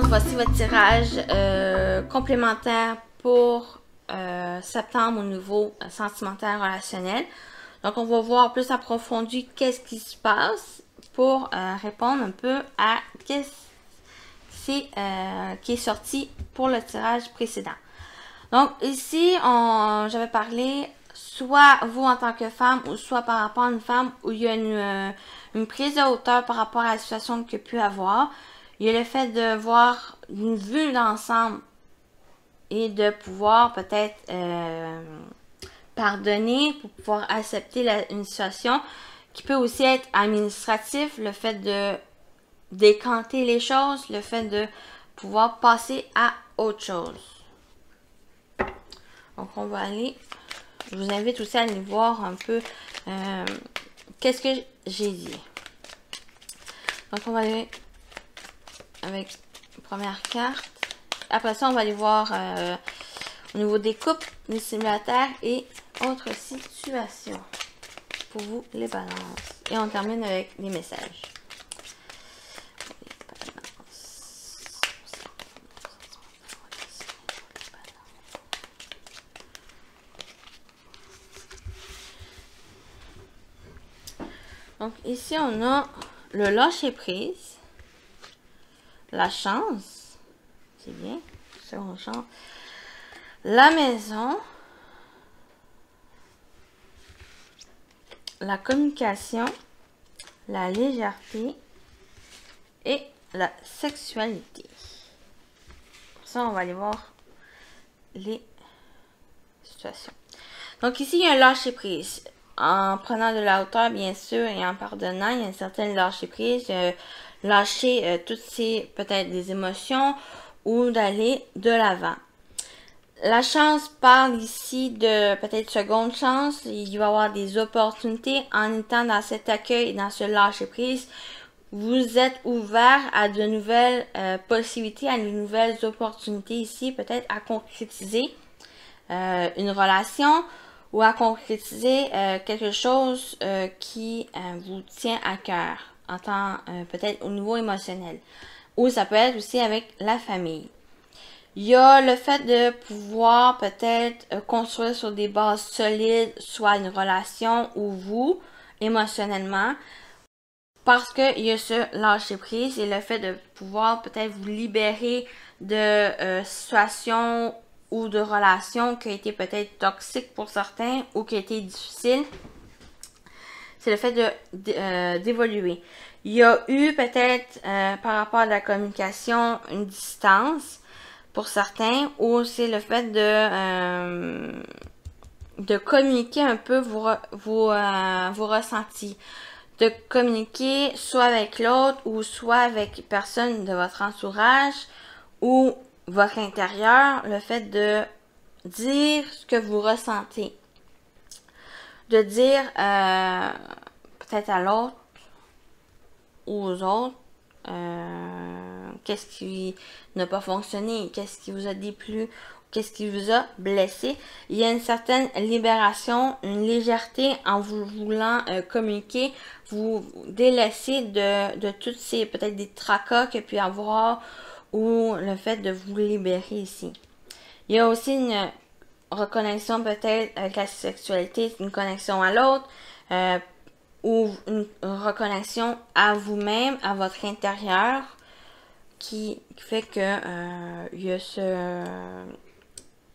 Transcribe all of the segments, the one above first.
voici votre tirage complémentaire pour septembre au niveau sentimental relationnel. Donc, on va voir plus approfondi qu'est-ce qui se passe pour répondre un peu à qu'est-ce qui est sorti pour le tirage précédent. Donc, ici, j'avais parlé soit vous en tant que femme ou soit par rapport à une femme où il y a une prise de hauteur par rapport à la situation qu'il y a pu avoir. Il y a le fait de voir une vue d'ensemble et de pouvoir peut-être pardonner pour pouvoir accepter une situation qui peut aussi être administratif, le fait de décanter les choses, le fait de pouvoir passer à autre chose. Donc, on va aller, je vous invite aussi à aller voir un peu qu'est-ce que j'ai dit. Donc, on va aller avec la première carte. Après ça, on va aller voir au niveau des couples, des célibataires et autres situations. Pour vous, les balances. Et on termine avec les messages. Donc ici, on a le lâcher-prise, la chance, c'est bien, seconde chance, la maison, la communication, la légèreté et la sexualité. Pour ça, on va aller voir les situations. Donc ici, il y a un lâcher-prise. En prenant de la hauteur, bien sûr, et en pardonnant, il y a une certaine lâcher-prise. Lâcher toutes ces, peut-être des émotions ou d'aller de l'avant. La chance parle ici de peut-être seconde chance. Il va y avoir des opportunités en étant dans cet accueil et dans ce lâcher-prise. Vous êtes ouvert à de nouvelles possibilités, à de nouvelles opportunités ici, peut-être à concrétiser une relation ou à concrétiser quelque chose qui vous tient à cœur, en tant peut-être au niveau émotionnel. Ou ça peut être aussi avec la famille. Il y a le fait de pouvoir peut-être construire sur des bases solides, soit une relation ou vous, émotionnellement, parce qu'il y a ce lâcher-prise et le fait de pouvoir peut-être vous libérer de situations ou de relations qui ont été peut-être toxiques pour certains ou qui ont été difficiles. C'est le fait d'évoluer. Il y a eu peut-être par rapport à la communication une distance pour certains, ou c'est le fait de communiquer un peu vos ressentis. De communiquer soit avec l'autre ou soit avec personne de votre entourage ou votre intérieur, le fait de dire ce que vous ressentez. De dire peut-être à l'autre ou aux autres qu'est-ce qui n'a pas fonctionné, qu'est-ce qui vous a déplu, qu'est-ce qui vous a blessé. Il y a une certaine libération, une légèreté en vous voulant communiquer, vous délaisser de toutes ces peut-être des tracas qu'il peut y avoir ou le fait de vous libérer ici. Il y a aussi une reconnexion peut-être avec la sexualité, une connexion à l'autre ou une reconnexion à vous-même, à votre intérieur qui fait que il y a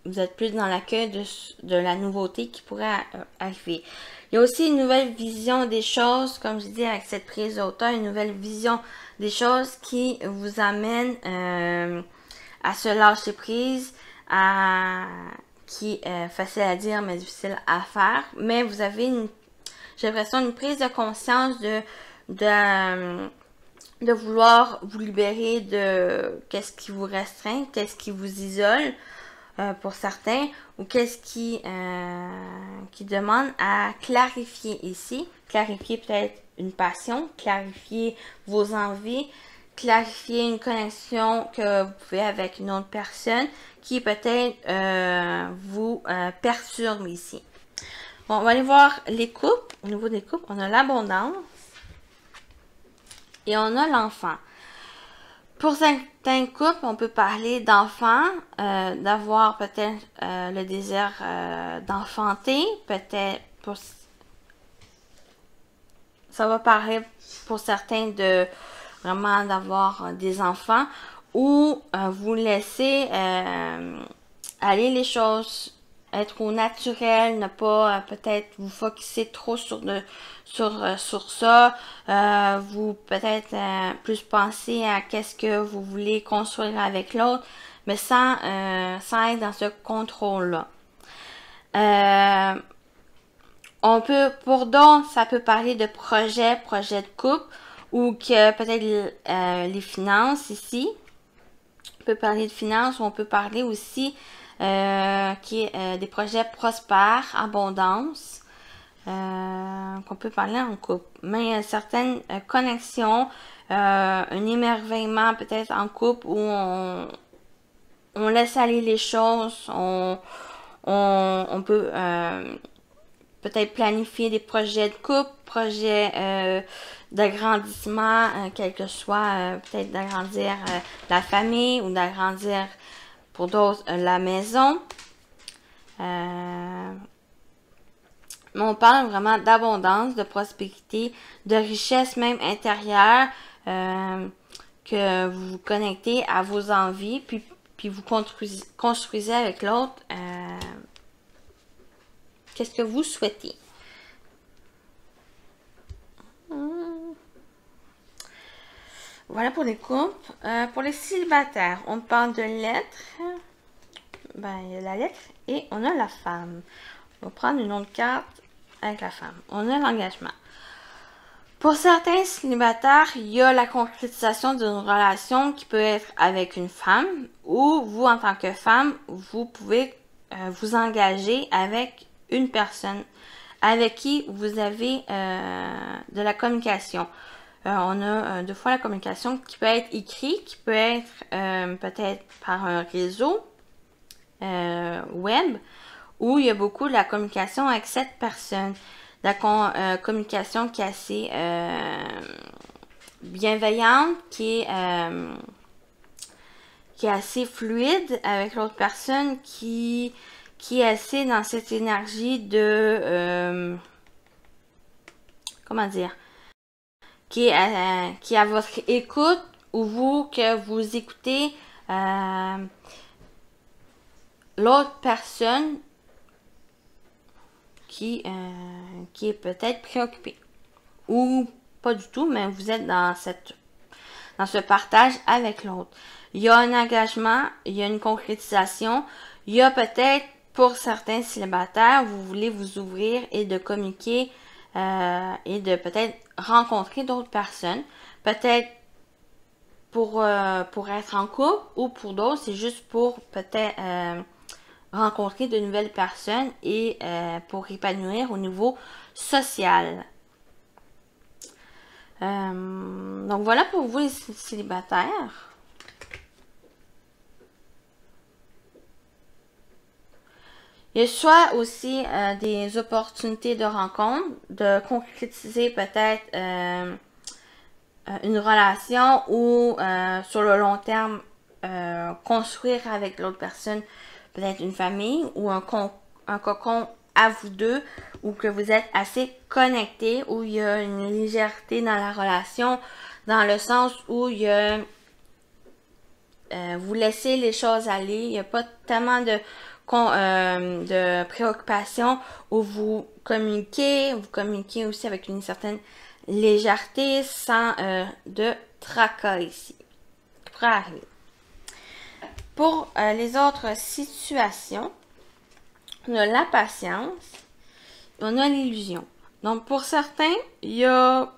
vous êtes plus dans l'accueil de la nouveauté qui pourrait arriver. Il y a aussi une nouvelle vision des choses, comme je dis avec cette prise de hauteur, une nouvelle vision des choses qui vous amène à se lâcher prise, qui est facile à dire mais difficile à faire. Mais vous avez j'ai l'impression une prise de conscience de vouloir vous libérer de qu'est-ce qui vous restreint, qu'est-ce qui vous isole pour certains, ou qu'est-ce qui demande à clarifier ici. Clarifier peut-être une passion, clarifier vos envies, clarifier une connexion que vous pouvez avec une autre personne qui peut-être vous perturbe ici. Bon, on va aller voir les couples. Au niveau des couples, on a l'abondance et on a l'enfant. Pour certains couples, on peut parler d'enfants, d'avoir peut-être le désir d'enfanter, peut-être pour... Ça va parler pour certains de vraiment d'avoir des enfants ou vous laisser aller les choses, être au naturel, ne pas peut-être vous focuser trop sur ça, vous peut-être plus penser à qu'est-ce que vous voulez construire avec l'autre, mais sans être dans ce contrôle-là. On peut, pour d'autres, ça peut parler de projet de couple, ou que peut-être les finances ici. On peut parler de finances, ou on peut parler aussi des projets prospères, abondance, qu'on peut parler en couple. Mais il y a certaines connexions, un émerveillement peut-être en couple où on laisse aller les choses, on peut peut-être planifier des projets de couple, projets d'agrandissement, quel que soit, peut-être d'agrandir la famille ou d'agrandir pour d'autres la maison. Mais on parle vraiment d'abondance, de prospérité, de richesse même intérieure, que vous vous connectez à vos envies, puis vous construisez avec l'autre qu'est-ce que vous souhaitez. Voilà pour les couples. Pour les célibataires, on parle de lettres. Ben, il y a la lettre et on a la femme. On va prendre une autre carte avec la femme. On a l'engagement. Pour certains célibataires, il y a la concrétisation d'une relation qui peut être avec une femme ou vous, en tant que femme, vous pouvez vous engager avec une personne avec qui vous avez de la communication. On a deux fois la communication qui peut être écrite, qui peut être peut-être par un réseau web, où il y a beaucoup de la communication avec cette personne. La communication qui est assez bienveillante, qui est assez fluide avec l'autre personne, qui est assez dans cette énergie de comment dire, qui est à votre écoute, ou vous, que vous écoutez l'autre personne qui est peut-être préoccupée. Ou pas du tout, mais vous êtes dans ce partage avec l'autre. Il y a un engagement, il y a une concrétisation, il y a peut-être, pour certains célibataires, vous voulez vous ouvrir et de communiquer et de peut-être rencontrer d'autres personnes. Peut-être pour être en couple, ou pour d'autres, c'est juste pour peut-être rencontrer de nouvelles personnes et pour épanouir au niveau social. Donc voilà pour vous les célibataires. Il y a soit aussi des opportunités de rencontre, de concrétiser peut-être une relation, ou sur le long terme construire avec l'autre personne peut-être une famille, ou un cocon à vous deux, ou que vous êtes assez connectés, où il y a une légèreté dans la relation, dans le sens où il y a vous laissez les choses aller, il n'y a pas tellement de préoccupations, où vous communiquez aussi avec une certaine légèreté, sans de tracas ici, qui pourrait arriver. Pour les autres situations, on a la patience, on a l'illusion. Donc pour certains, il y a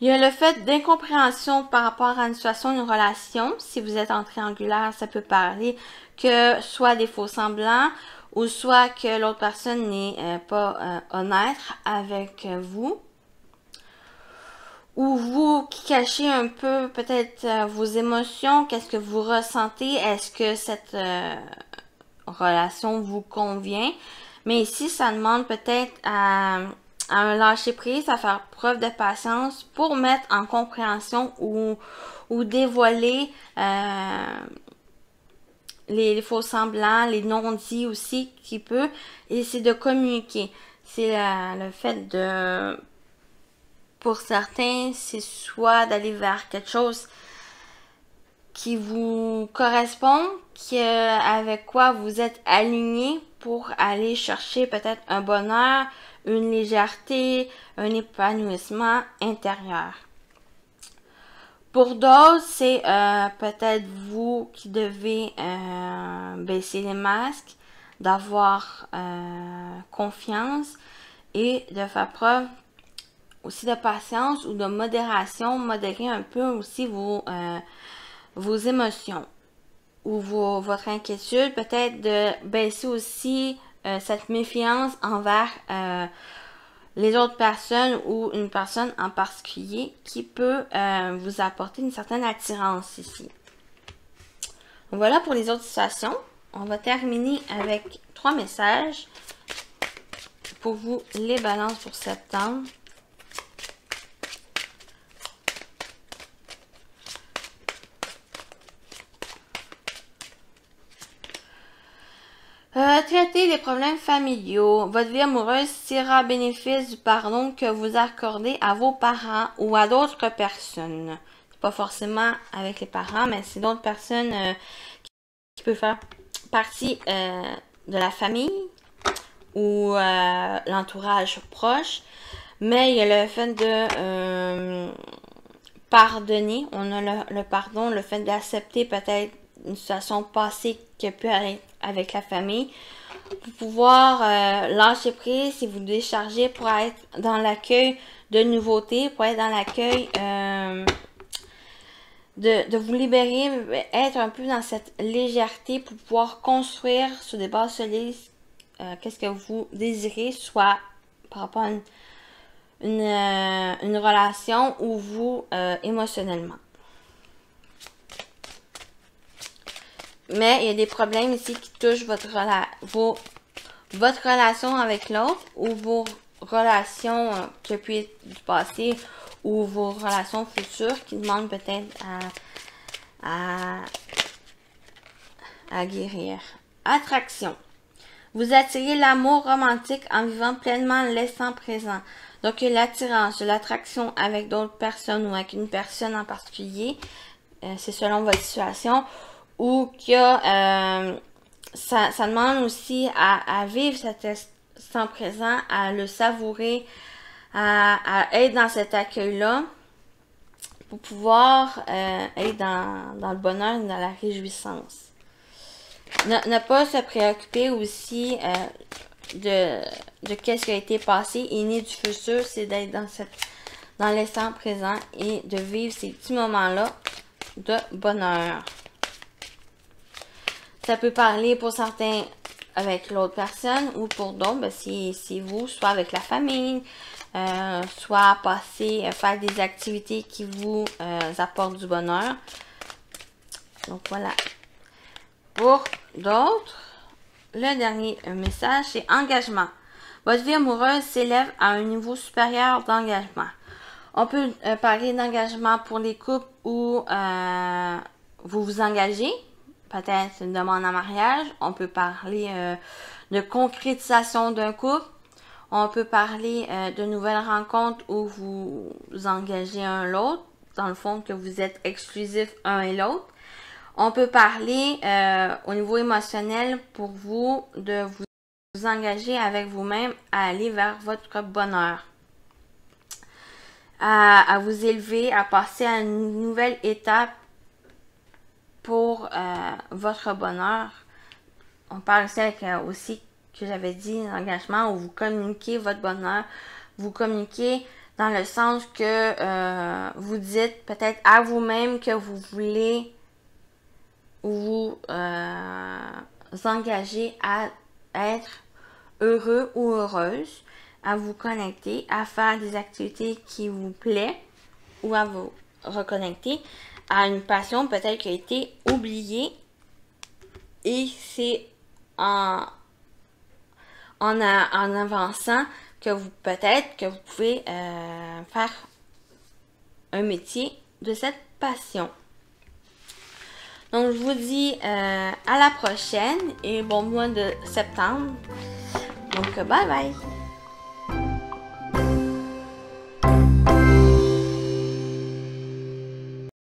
le fait d'incompréhension par rapport à une situation, une relation. Si vous êtes en triangulaire, ça peut parler que soit des faux semblants, ou soit que l'autre personne n'est pas honnête avec vous. Ou vous qui cachez un peu peut-être vos émotions, qu'est-ce que vous ressentez, est-ce que cette relation vous convient. Mais ici, ça demande peut-être à un lâcher-prise, à faire preuve de patience pour mettre en compréhension ou dévoiler les faux semblants, les non-dits aussi qui peut, et c'est de communiquer. C'est le fait de, pour certains, c'est soit d'aller vers quelque chose qui vous correspond, avec quoi vous êtes aligné pour aller chercher peut-être un bonheur, une légèreté, un épanouissement intérieur. Pour d'autres, c'est peut-être vous qui devez baisser les masques, d'avoir confiance et de faire preuve aussi de patience ou de modération, modérer un peu aussi vos émotions ou votre inquiétude, peut-être de baisser aussi cette méfiance envers les autres personnes ou une personne en particulier qui peut vous apporter une certaine attirance ici. Voilà pour les autres situations. On va terminer avec 3 messages pour vous, les balances pour septembre. Traiter les problèmes familiaux. Votre vie amoureuse tirera bénéfice du pardon que vous accordez à vos parents ou à d'autres personnes. Pas forcément avec les parents, mais c'est d'autres personnes qui peuvent faire partie de la famille ou l'entourage proche. Mais il y a le fait de pardonner. On a le pardon, le fait d'accepter peut-être une situation passée qui a pu être avec la famille, pour pouvoir lâcher prise et vous décharger pour être dans l'accueil de nouveautés, pour être dans l'accueil de vous libérer, être un peu dans cette légèreté pour pouvoir construire sur des bases solides qu'est-ce que vous désirez, soit par rapport à une relation ou vous émotionnellement. Mais il y a des problèmes ici qui touchent votre relation avec l'autre ou vos relations qui pu être du passé ou vos relations futures qui demandent peut-être à guérir. Attraction. Vous attirez l'amour romantique en vivant pleinement l'instant présent. Donc, l'attirance, l'attraction avec d'autres personnes ou avec une personne en particulier, c'est selon votre situation, ou qu'il y a, ça demande aussi à vivre cet instant présent, à le savourer, à être dans cet accueil-là, pour pouvoir être dans le bonheur et dans la réjouissance. Ne pas se préoccuper aussi de qu'est-ce qui a été passé et ni du futur, c'est d'être dans l'instant présent et de vivre ces petits moments-là de bonheur. Ça peut parler pour certains avec l'autre personne ou pour d'autres, ben c'est vous, soit avec la famille, soit passer, faire des activités qui vous apportent du bonheur. Donc voilà. Pour d'autres, le dernier message, c'est engagement. Votre vie amoureuse s'élève à un niveau supérieur d'engagement. On peut parler d'engagement pour les couples où vous vous engagez. Peut-être une demande en mariage. On peut parler de concrétisation d'un couple. On peut parler de nouvelles rencontres où vous vous engagez un l'autre. Dans le fond, que vous êtes exclusifs un et l'autre. On peut parler au niveau émotionnel pour vous de vous engager avec vous-même à aller vers votre bonheur. À vous élever, à passer à une nouvelle étape pour votre bonheur. On parle aussi avec aussi que j'avais dit l'engagement où vous communiquez votre bonheur. Vous communiquez dans le sens que vous dites peut-être à vous-même que vous voulez vous engager à être heureux ou heureuse, à vous connecter, à faire des activités qui vous plaisent ou à vous reconnecter à une passion peut-être qui a été oubliée et c'est en avançant que peut-être que vous pouvez faire un métier de cette passion. Donc, je vous dis à la prochaine et bon mois de septembre. Donc, bye bye!